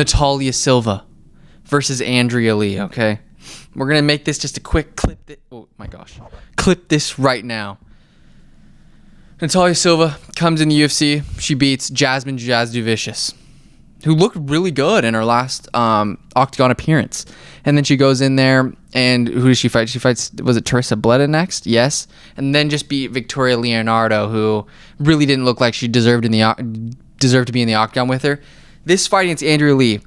Natalia Silva versus Andrea Lee, okay? We're going to make this just a quick clip. Oh, my gosh. Clip this right now. Natalia Silva comes in the UFC. She beats Jasmine Jasudavicius, who looked really good in her last Octagon appearance. And then she goes in there, and who does she fight? She fights, was it Teresa Bleda next? Yes. And then just beat Victoria Leonardo, who really didn't look like she deserved to be in the Octagon with her. This fight against Andrea Lee,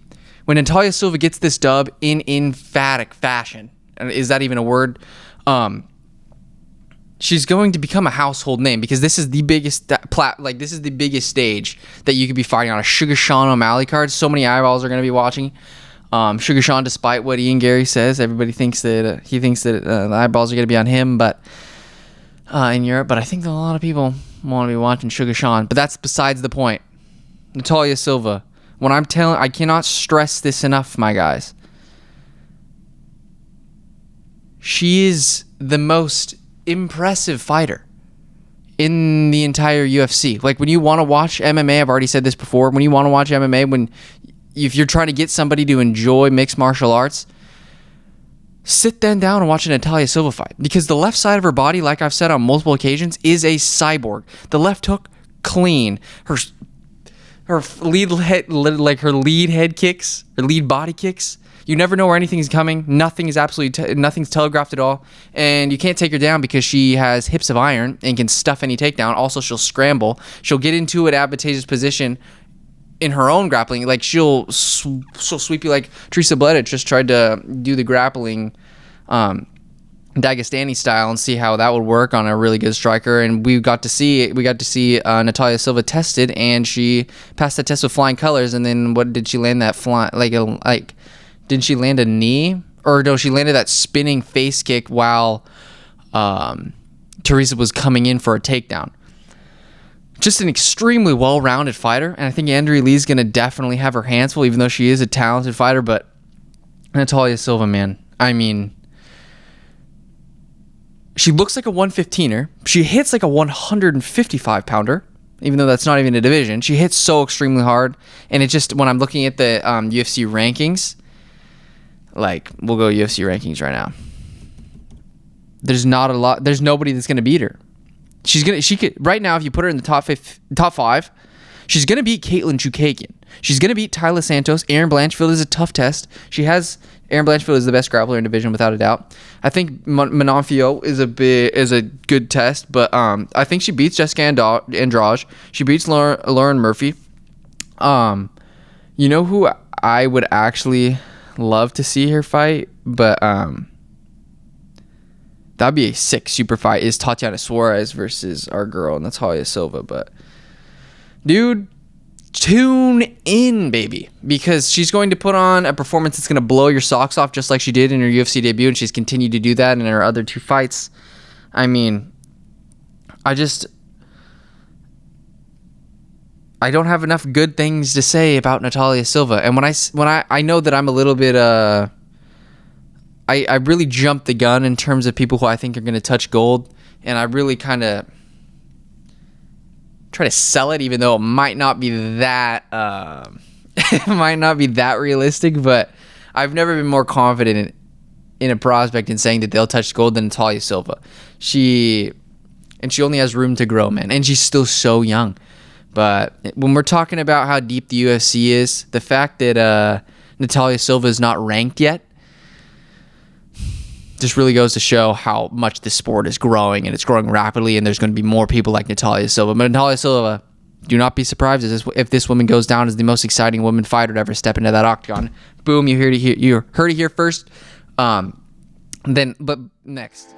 when Natalia Silva gets this dub in emphatic fashion, is that even a word? She's going to become a household name, because this is the biggest this is the biggest stage that you could be fighting on. A Sugar Sean O'Malley card. So many eyeballs are going to be watching. Sugar Sean, despite what Ian Gary says, everybody thinks that the eyeballs are going to be on him, but in Europe. But I think that a lot of people want to be watching Sugar Sean. But that's besides the point. Natalia Silva. I cannot stress this enough, my guys. She is the most impressive fighter in the entire UFC. Like, when you want to watch MMA, I've already said this before, when you want to watch MMA, if you're trying to get somebody to enjoy mixed martial arts, sit them down and watch a Natalia Silva fight, because the left side of her body, like I've said on multiple occasions, is a cyborg. The left hook, clean. Her lead head kicks, her lead body kicks, you never know where anything's coming. Nothing's telegraphed at all. And you can't take her down because she has hips of iron and can stuff any takedown. Also, she'll scramble. She'll get into an advantageous position in her own grappling. Like, she'll sweep you like Teresa Bleda just tried to do the grappling Dagestani style and see how that would work on a really good striker. And we got to see Natalia Silva tested, and she passed the test with flying colors. And then what did she land that did she land a knee? Or no, she landed that spinning face kick while Teresa was coming in for a takedown. Just an extremely well-rounded fighter, and I think Andrea Lee's going to definitely have her hands full, even though she is a talented fighter. But Natalia Silva, man, I mean, she looks like a 115er. She hits like a 155-pounder, even though that's not even a division. She hits so extremely hard, and it just, when I'm looking at the UFC rankings, like, we'll go UFC rankings right now. There's nobody that's going to beat her. She could right now, if you put her in the top five, she's going to beat Caitlin Chukagian. She's going to beat Tyler Santos. Erin Blanchfield is a tough test. Erin Blanchfield is the best grappler in division without a doubt. I think Manonfio is a good test, but I think she beats Jessica Andrade. She beats Lauren Murphy. You know who I would actually love to see her fight, but that'd be a sick super fight, is Tatiana Suarez versus our girl Natalia Silva. But dude, tune in, baby, because she's going to put on a performance that's going to blow your socks off, just like she did in her UFC debut, and she's continued to do that in her other two fights. I mean, I don't have enough good things to say about Natalia Silva. And when I know that I'm a little bit I really jumped the gun in terms of people who I think are going to touch gold, and I really kind of try to sell it, even though it might not be that realistic. But I've never been more confident in a prospect in saying that they'll touch gold than Natalia Silva. She only has room to grow, man, and she's still so young. But when we're talking about how deep the UFC is, the fact that Natalia Silva is not ranked yet just really goes to show how much this sport is growing, and it's growing rapidly, and there's going to be more people like Natalia Silva. But Natalia Silva, do not be surprised if this woman goes down as the most exciting woman fighter to ever step into that octagon. Boom, you heard it here first. But next.